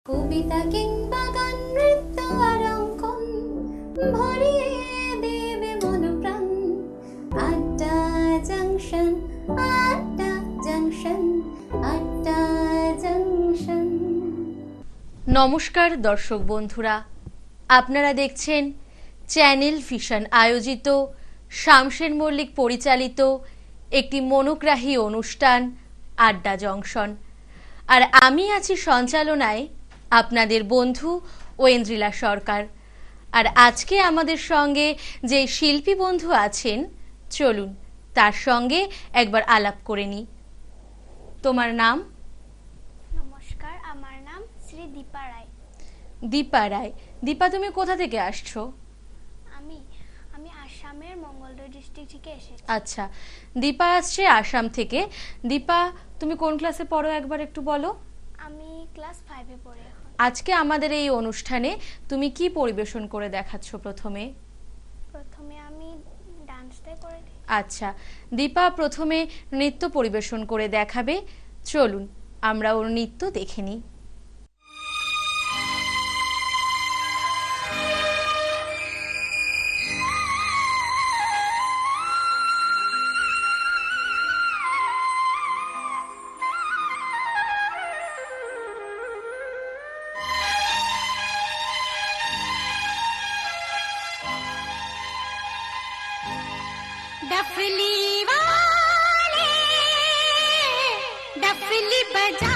কবিতা কিংবা গান নৃত্য আর অঙ্কন ভরিয়ে দেবে মন প্রাণ। আড্ডা জাংশন, আড্ডা জাংশন, আড্ডা জাংশন। নমস্কার দর্শক বন্ধুরা, আপনারা দেখছেন চ্যানেল ভিশন আয়োজিত শামশের মল্লিক পরিচালিত একটি মনোগ্রাহী অনুষ্ঠান আড্ডা জংশন। আর আমি আছি সঞ্চালনায় আপনাদের বন্ধু ঐন্দ্রিলা সরকার। আর আজকে আমাদের সঙ্গে যে শিল্পী বন্ধু আছেন, চলুন তার সঙ্গে একবার আলাপ করে নিই। তোমার নাম? নমস্কার, আমার নাম শ্রী দীপা রায়। দীপা রায়। দীপা, তুমি কোথা থেকে আসছো? আমি আসামের মঙ্গলদৈ ডিস্ট্রিক্ট থেকে এসেছি। আচ্ছা, দীপা আসছে আসাম থেকে। দীপা, তুমি কোন ক্লাসে পড়ো একবার একটু বলো। আমি ক্লাস 5 এ পড়ি এখন। আজকে আমাদের এই অনুষ্ঠানে তুমি কি পরিবেশন করে দেখাচ্ছ? প্রথমে আমি ডান্সটাই করে দিই। আচ্ছা, দীপা প্রথমে নৃত্য পরিবেশন করে দেখাবে। চলুন আমরা ওর নৃত্য দেখে নিই। डफली वाले डफली बजा,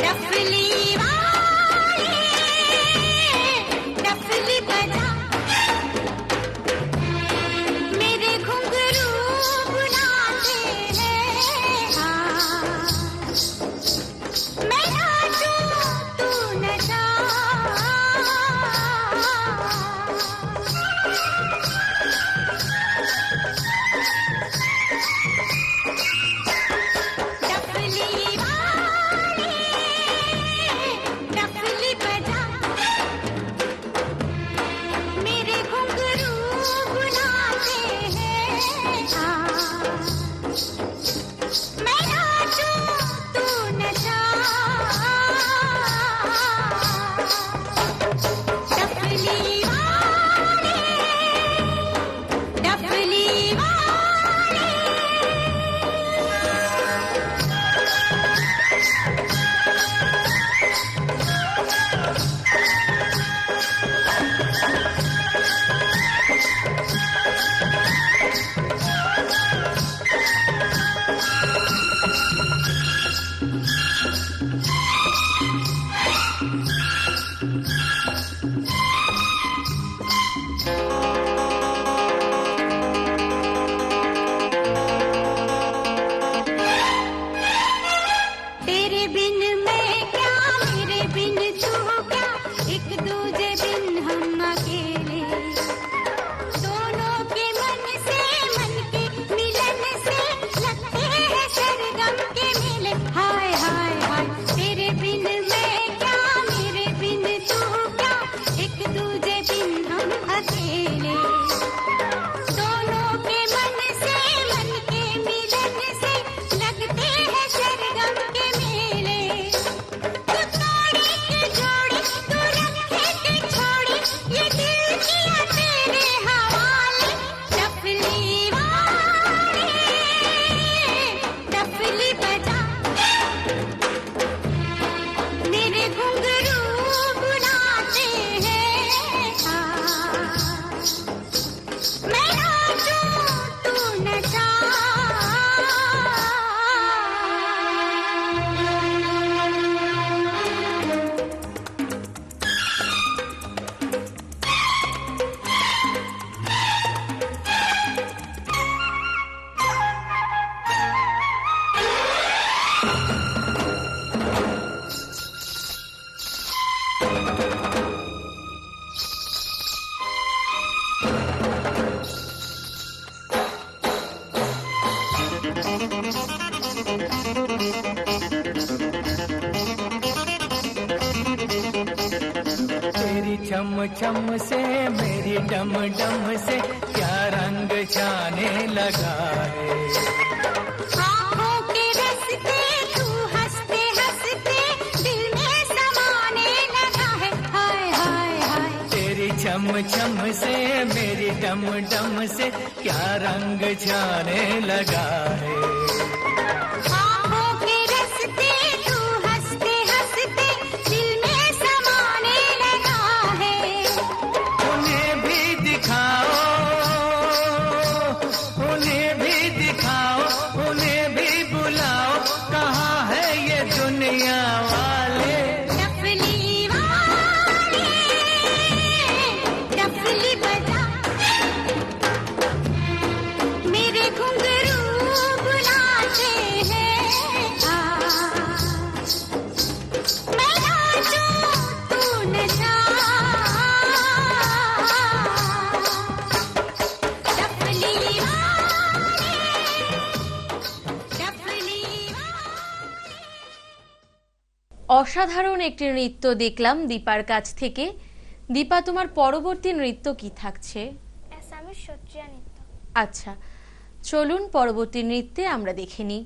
डफली वाले डफली बजा, मेरे घुंघरू बुलाते हैं हाँ, मैं नाचूं तू नचा। छम छम से मेरी डम डम से क्या रंग जाने लगा है। आँखों के रस्ते तू हंसते हंसते चम से मेरी डम डम से क्या रंग जाने लगा है। आँखों के रस्ते तू हंसते हंसते दिल में समाने लगा है। उन्हें भी दिखाओ, उन्हें भी दिखाओ, उन्हें भी बुलाओ, कहाँ है ये दुनिया वाले। डफली वाले डफली बजा, मेरे घुंघरू बुलाते हैं। मैं नाचूं तू नचा, डफली वाले डफली वाले। অসাধারণ একটি নৃত্য দেখলাম দীপার কাছ থেকে। দীপা, তোমার পরবর্তী নৃত্য কি থাকছে? আসামের সত্রিয়া নৃত্য। আচ্ছা, চলুন পরবর্তী নৃত্যে আমরা দেখে নিই।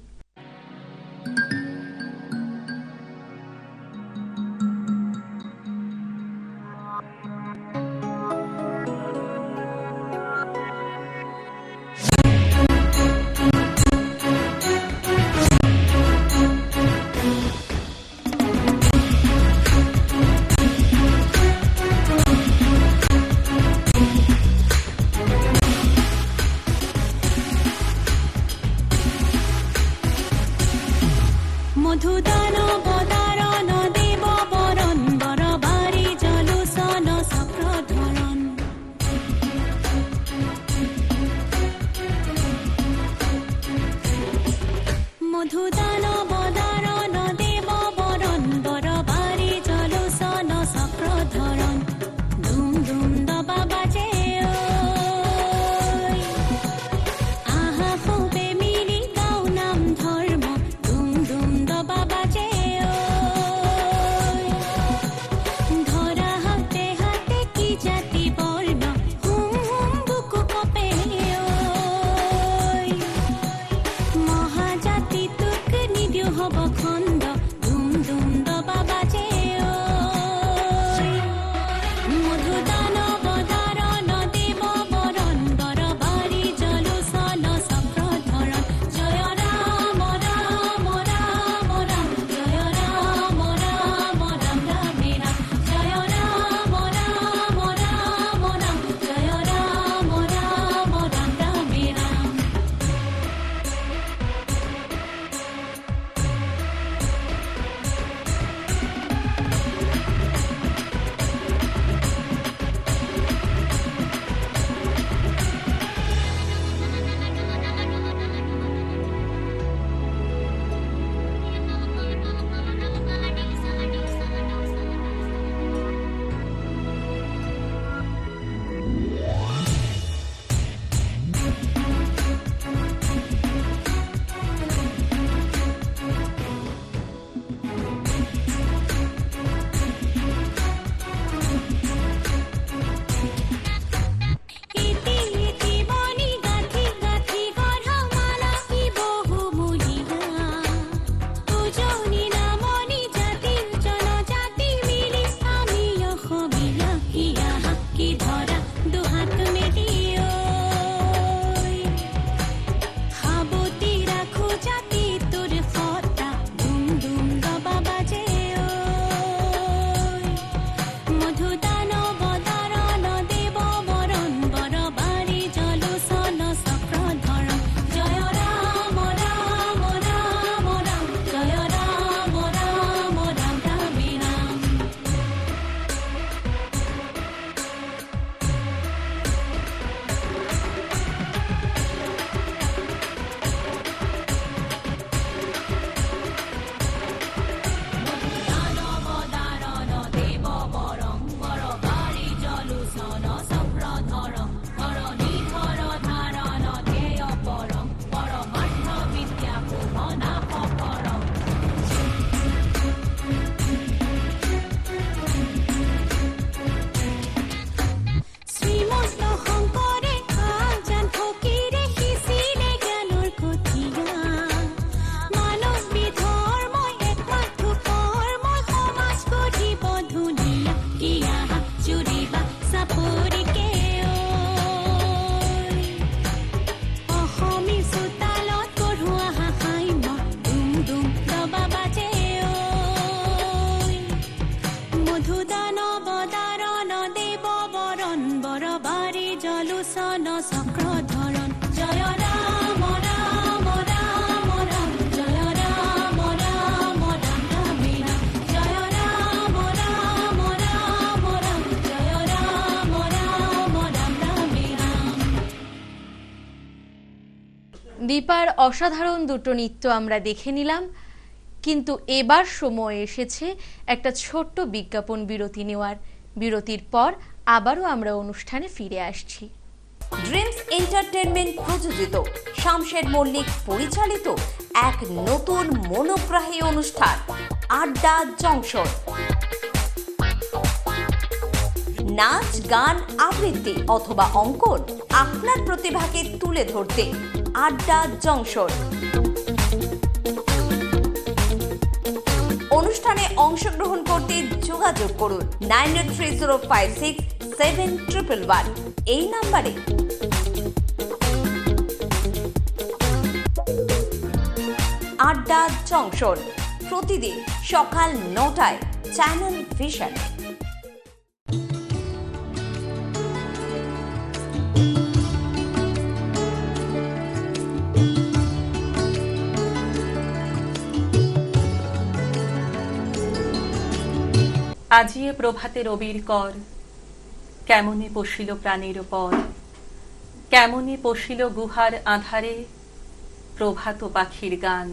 দীপার অসাধারণ দুটো নৃত্য আমরা দেখে নিলাম, কিন্তু এবার সময় এসেছে একটা ছোট্ট বিজ্ঞাপন বিরতি নেওয়ার। বিরতির পর আবারও আমরা অনুষ্ঠানে ফিরে আসছি। ড্রিমস এন্টারটেনমেন্ট প্রযোজিত, শামশের মল্লিক পরিচালিত এক নতুন মনোগ্রাহী অনুষ্ঠান আড্ডা জংশন। নাচ, গান, আবৃত্তি অথবা অঙ্কন, আপনার প্রতিভাকে তুলে ধরতে আড্ডা জংশন। অনুষ্ঠানে অংশগ্রহণ করতে যোগাযোগ করুন 9830567111 এই নাম্বারে। আড্ডা জংশন প্রতিদিন সকাল 9টায় চ্যানেল ভিশন। আজিয়ে প্রভাতে রবির কর, কেমনে পশিল প্রাণের পর, কেমনে পশিল গুহার আধারে প্রভাত পাখির গান।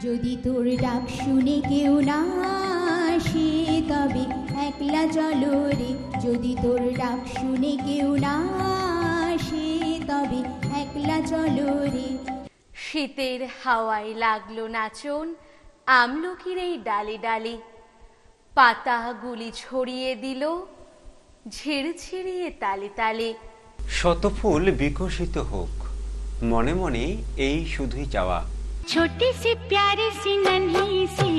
যদি তোর ডাক শুনে কেউ না আসে তবে একলা চলো রে, যদি তোর ডাক শুনে কেউ না আসে তবে একলা চলো রে। শীতের হাওয়ায় লাগলো নাচন আমলকির এই ডালে ডালে, পাতাগুলি ছড়িয়ে দিল ঝিরঝিরিয়ে তালে তালে। শত ফুল বিকশিত হোক, মনে মনে এই শুধুই চাওয়া। छोटी सी प्यारी सी नन्ही सी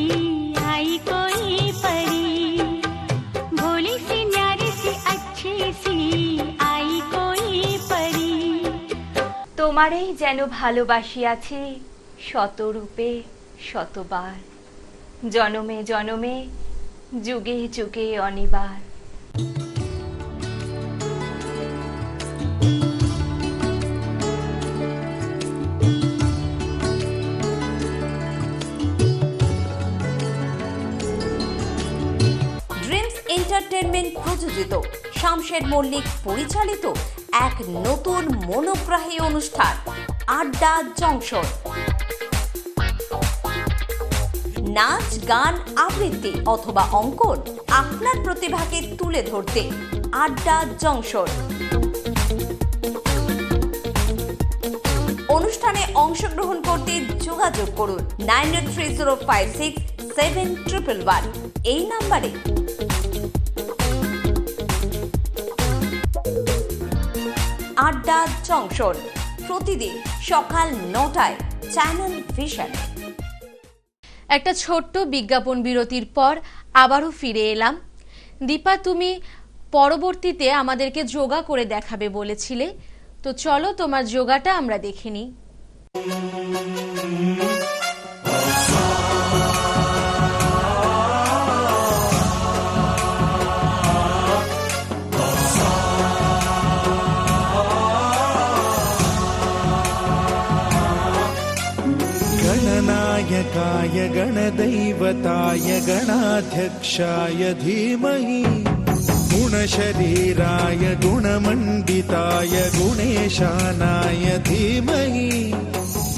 आई कोई परी, भोली सी न्यारी सी अच्छी सी आई कोई परी। তোমারেই যেন ভালোবাসিয়াছি শতরূপে শতবার, জনমে জনমে যুগে যুগে অনিবার। ড্রিমস এন্টারটেনমেন্ট প্রযোজিত, শামশের মল্লিক পরিচালিত এক নতুন মনোগ্রাহী অনুষ্ঠান আড্ডা জংশন। নাচ, গান, আবৃত্তি অথবা অঙ্কন, আপনার প্রতিভাকে তুলে ধরতে আড্ডা জংশন। অনুষ্ঠানে অংশগ্রহণ করতে যোগাযোগ করুন 9830567111 এই নাম্বারে। আড্ডা জংশন প্রতিদিন সকাল 9টায় চ্যানেল ভিশন। একটা ছোট্ট বিজ্ঞাপন বিরতির পর আবারও ফিরে এলাম। দীপা, তুমি পরবর্তীতে আমাদেরকে যোগা করে দেখাবে বলেছিলে, তো চলো তোমার যোগাটা আমরা দেখে নিই। गणनायकाय गणदैवताय गणाध्यक्षाय धीमहि, गुणशरीराय गुणमण्डिताय गुणेशानाय धीमहि,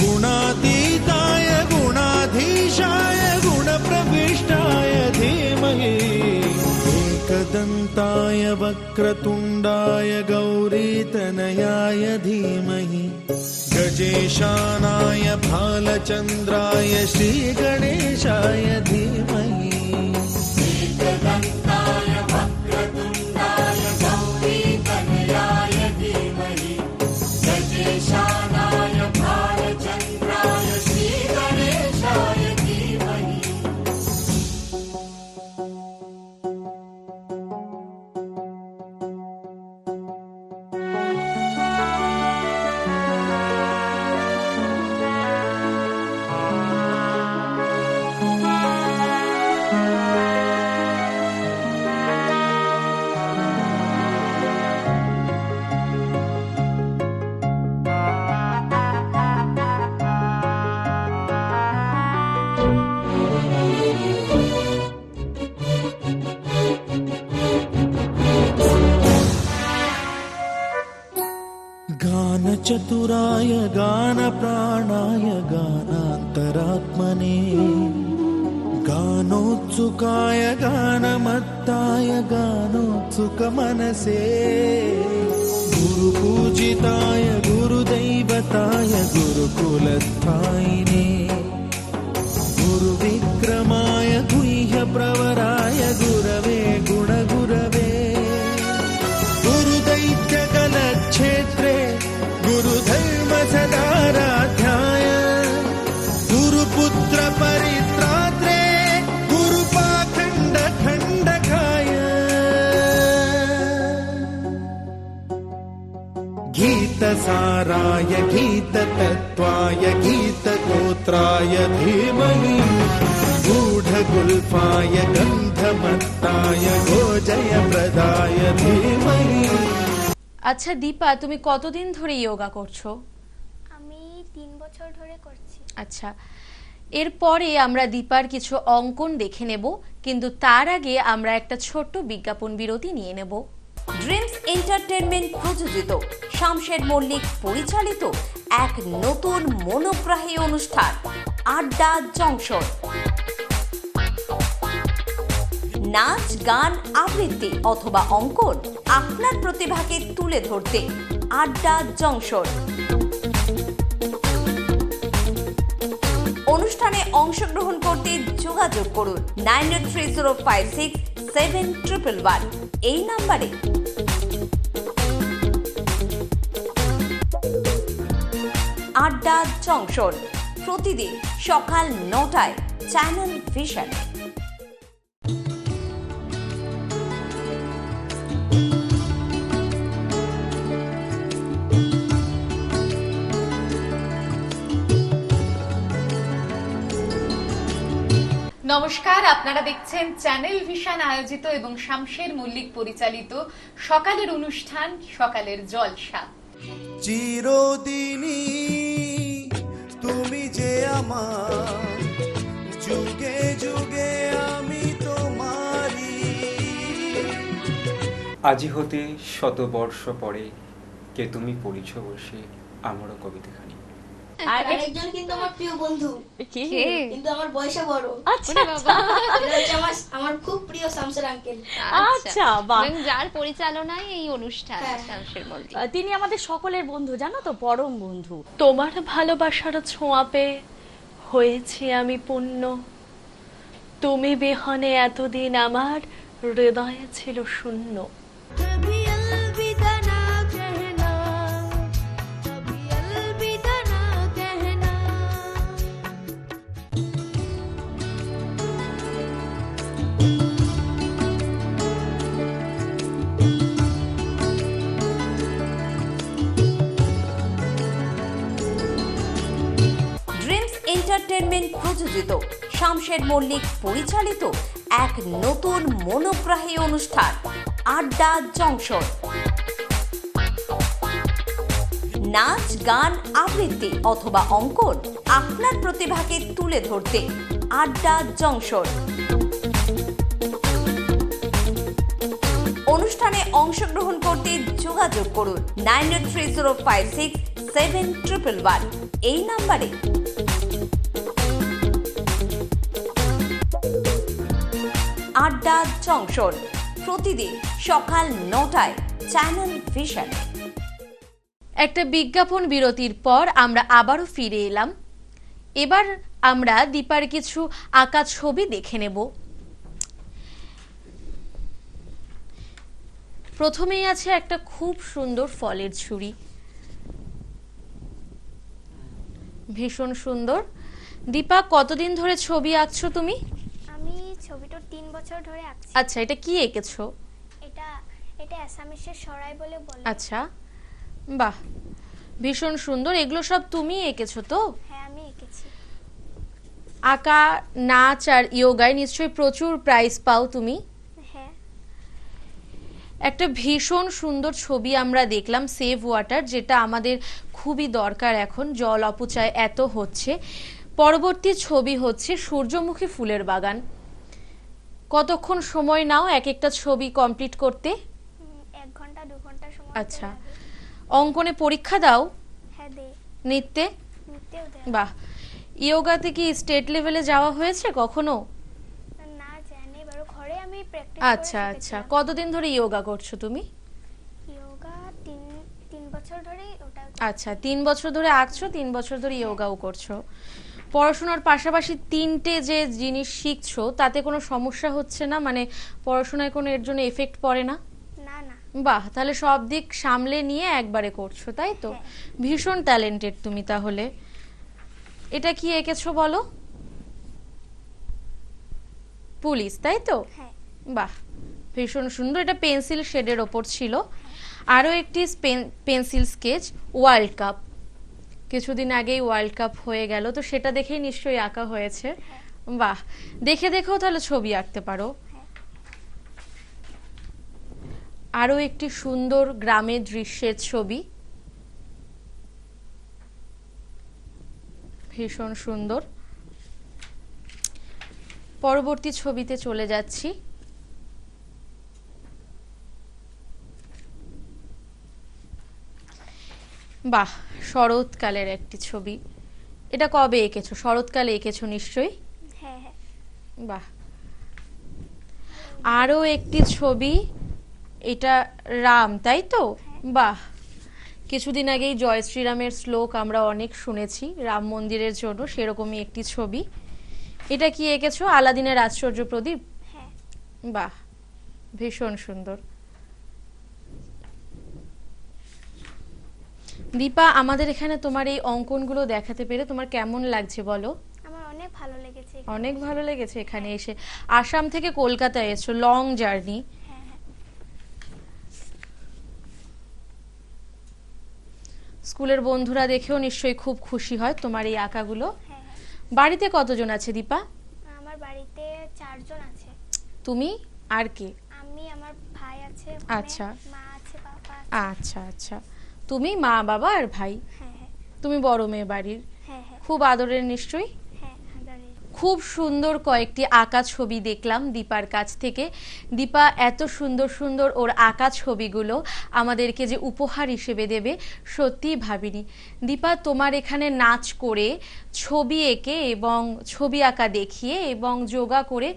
गुणातीताय गुणाधीशाय गुणप्रविष्टाय धीमहि, एकदन्ताय वक्रतुण्डाय गौरीतनयाय धीमहि, गजेशानाय भालचन्द्राय श्रीगणेशाय धीमहि, एकदन्ताय वक्रतुण्डाय गौरीतनयाय धीमहि, गजेशानाय भालचन्द्राय श्रीगणेशाय धीमहि। चतुराय गान प्राणाय गानान्तरात्मने गानोत्सुकाय गानमत्ताय गानोत्सुकमनसे गुरुपूजिताय गुरुदैवताय गुरुकुलस्थायिने गुरुविक्रमाय गुह्यप्रवराय गुरवे गुणगुरवे गुरुदैत्यकलक्षेत्रे गुरुधर्मसदाराध्याय गुरुपुत्र परित्रात्रे गुरुपाखण्डखण्डकाय गीतसाराय गीततत्त्वाय गीतगोत्राय धीमहि गूढगुल्फाय गन्धमत्ताय गोजयप्रदाय धीमहि। আচ্ছা দীপা, তুমি কতদিন ধরে যোগা করছো? আমি 3 বছর ধরে করছি। আচ্ছা, এরপরে আমরা দীপার কিছু অঙ্কন দেখে নেব, কিন্তু তার আগে আমরা একটা ছোট্ট বিজ্ঞাপন বিরতি নিয়ে নেব। ড্রিমস এন্টারটেনমেন্ট প্রযোজিত, শামশের মল্লিক পরিচালিত এক নতুন মনোগ্রাহী অনুষ্ঠান আড্ডা জংশন। নাচ, গান, আবৃত্তি অথবা অঙ্কন, আপনার প্রতিভাকে তুলে ধরতে আড্ডা জংশন। অনুষ্ঠানে অংশগ্রহণ করতে যোগাযোগ করুন 9830567111 এই নাম্বারে। আড্ডা জংশন প্রতিদিন সকাল 9টায় চ্যানেল ভিশন। নমস্কার, আপনারা দেখছেন চ্যানেল ভিশন আয়োজিত এবং শামশের মল্লিক পরিচালিত সকালের অনুষ্ঠান সকালের জলসা। চিরদিনই তুমি যে আমার, যুগে যুগে আমি তোমারি। আজি হতে শতবর্ষ পরে কে তুমি পড়িছ বসে আমারও কবিতাখানি। আর আরেকজন কিন্তু আমার প্রিয় বন্ধু, কিন্তু আমার বয়সে বড়। আচ্ছা আমার খুব প্রিয় শামসের আঙ্কেল। আচ্ছা, এবং যার পরিচালনায় এই অনুষ্ঠান শামশের মল্লিক, তিনি আমাদের সকলের বন্ধু, জানো তো, পরম বন্ধু। তোমার ভালোবাসার ছোঁয়া পেয়ে হয়েছি আমি পূর্ণ, তুমি বিহনে এতদিন আমার হৃদয়ে ছিল শূন্য। এন্টারটেনমেন্ট প্রযোজিত, শামশের মল্লিক পরিচালিত এক নতুন মনোগ্রাহী অনুষ্ঠান আড্ডা জংশন। নাচ, গান, আবৃত্তি অথবা অঙ্কন, আপনার প্রতিভাকে তুলে ধরতে আড্ডা জংশন। অনুষ্ঠানে অংশগ্রহণ করতে যোগাযোগ করুন 9830567111 এই নাম্বারে। আড্ডা জংশন প্রতিদিন সকাল 9টায় চ্যানেল ভিশন। একটা বিজ্ঞাপন বিরতির পর আমরা আবারও ফিরে এলাম। এবার আমরা দীপার কিছু আঁকা ছবি দেখে নেব। প্রথমেই আছে একটা খুব সুন্দর ফলের ঝুড়ি, ভীষণ সুন্দর। দীপা, কতদিন ধরে ছবি আঁকছো তুমি? আমি ছবিটা 3 বছর ধরে আঁকছি। আচ্ছা, এটা কি এঁকেছো? এটা অ্যাসামিসের সরাই বলে বলে। আচ্ছা, বাহ, ভীষণ সুন্দর। এগুলো সব তুমি এঁকেছো তো? হ্যাঁ, আমি এঁকেছি। আঁকা, নাচ আর যোগায় নিশ্চয়ই প্রচুর প্রাইজ পাও তুমি। হ্যাঁ। একটা ভীষণ সুন্দর ছবি আমরা দেখলাম, সেভ ওয়াটার, যেটা আমাদের খুবই দরকার এখন, জল অপচয় এত হচ্ছে। পরবর্তী ছবি হচ্ছে সূর্যমুখী ফুলের বাগান। কতক্ষণ সময় নাও এক একটা ছবি কমপ্লিট করতে? 1 ঘন্টা 2 ঘন্টা সময়। আচ্ছা, অঙ্কনে পরীক্ষা দাও? হ্যাঁ দে, নৃত্যে? নৃত্যেও দেয়। বাহ, ইয়োগাতে কি স্টেট লেভেলে যাওয়া হয়েছে কখনো? না জানি, এবার ঘরে আমি প্র্যাকটিস আচ্ছা আচ্ছা, কতদিন ধরে ইয়োগা করছো তুমি? যোগা 3 বছর ধরে ওটা। আচ্ছা, 3 বছর ধরে আঁকছো, 3 বছর ধরে ইয়োগাও করছো। পড়াশোনার পাশাপাশি তিনটে যে জিনিস শিখছো তাতে কোনো সমস্যা হচ্ছে না, মানে পড়াশোনায় কোনো এর জন্য এফেক্ট পড়ে না? না না। বাহ, তাহলে সব দিক সামলে নিয়ে একবারে করছো, তাই তো? ভীষণ ট্যালেন্টেড তুমি তাহলে। এটা কি এঁকেছো বলো? পুলিশ, তাই তো? বাহ, ভীষণ সুন্দর। এটা পেন্সিল শেডের ওপর ছিল। আরও একটি পেন্সিল স্কেচ, ওয়ার্ল্ড কাপ। কিছুদিন আগেই ওয়ার্ল্ড কাপ হয়ে গেল, তো সেটা দেখেই নিশ্চয়ই আঁকা হয়েছে। বাহ, দেখে দেখেও তাহলে ছবি আঁকতে পারো। আরও একটি সুন্দর গ্রামের দৃশ্যের ছবি, ভীষণ সুন্দর। পরবর্তী ছবিতে চলে যাচ্ছি। বাহ, শরৎকালের একটি ছবি। এটা কবে এঁকেছো? শরৎকালে এঁকেছো নিশ্চয়ই? হ্যাঁ হ্যাঁ। বাহ, আরও একটি ছবি, এটা রাম, তাই তো? বাহ, কিছুদিন আগেই জয় শ্রীরামের শ্লোক আমরা অনেক শুনেছি রাম মন্দিরের জন্য, সেরকমই একটি ছবি। এটা কি এঁকেছো? আলাদিনের আশ্চর্য প্রদীপ? বাহ, ভীষণ সুন্দর। দীপা, আমাদের এখানে তোমার এই অঙ্কনগুলো দেখাতে পেরে তোমার কেমন লাগছে বলো? আমার অনেক ভালো লেগেছে। অনেক ভালো লেগেছে এখানে এসে। আসাম থেকে কলকাতায় এসেছো, লং জার্নি। স্কুলের বন্ধুরা দেখেও নিশ্চয়ই খুব খুশি হয় তোমার এই আঁকাগুলো। বাড়িতে কতজন আছে দীপা? আমার বাড়িতে 4 জন আছে। তুমি আর কে? আমি, আমার ভাই আছে, আচ্ছা, মা আছে, বাবা আছে। আচ্ছা আচ্ছা, তুমি, মা, বাবা আর ভাই। তুমি বড় মেয়ে বাড়ির। খুব আদরের নিশ্চয়ই? খুব সুন্দর কয়েকটি আঁকা ছবি দেখলাম দীপার কাছ থেকে। দীপা এত সুন্দর সুন্দর ওর আঁকা ছবিগুলো আমাদেরকে যে উপহার হিসেবে দেবে সত্যিই ভাবিনি। দীপা, তোমার এখানে নাচ করে, ছবি এঁকে এবং ছবি আঁকা দেখিয়ে এবং যোগা করে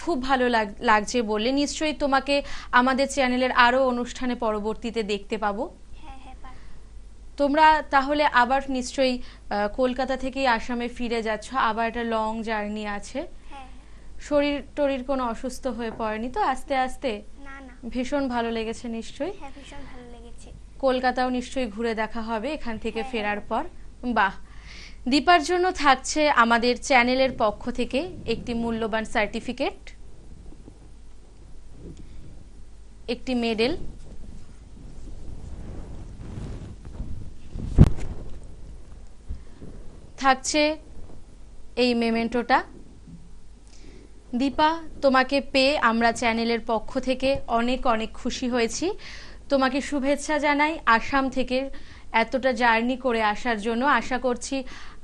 খুব ভালো লাগছে বলে নিশ্চয়ই তোমাকে আমাদের চ্যানেলের আরও অনুষ্ঠানে পরবর্তীতে দেখতে পাবো। তোমরা তাহলে আবার নিশ্চয়ই কলকাতা থেকে আসামে ফিরে যাচ্ছ, আবার একটা লং জার্নি আছে। শরীর টরির কোনো অসুস্থ হয়ে পড়েনি তো আস্তে আস্তে? না না। ভীষণ ভালো লেগেছে নিশ্চয়ই? হ্যাঁ, ভীষণ ভালো লেগেছে। কলকাতাও নিশ্চয়ই ঘুরে দেখা হবে এখান থেকে ফেরার পর। বাহ, দীপার জন্য থাকছে আমাদের চ্যানেলের পক্ষ থেকে একটি মূল্যবান সার্টিফিকেট, একটি মেডেল, থাকছে এই মেমেন্টোটা। দীপা, তোমাকে পেয়ে আমরা চ্যানেলের পক্ষ থেকে অনেক অনেক খুশি হয়েছি। তোমাকে শুভেচ্ছা জানাই আসাম থেকে এতটা জার্নি করে আসার জন্য। আশা করছি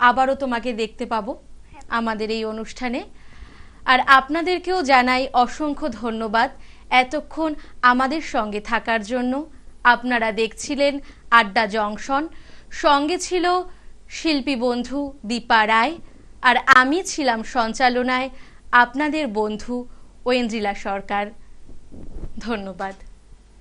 আবারও তোমাকে দেখতে পাবো আমাদের এই অনুষ্ঠানে। আর আপনাদেরকেও জানাই অসংখ্য ধন্যবাদ এতক্ষণ আমাদের সঙ্গে থাকার জন্য। আপনারা দেখছিলেন আড্ডা জংশন, সঙ্গে ছিল শিল্পী বন্ধু দীপা রায়, আর আমি ছিলাম সঞ্চালনায় আপনাদের বন্ধু ঐন্দ্রিলা সরকার। ধন্যবাদ।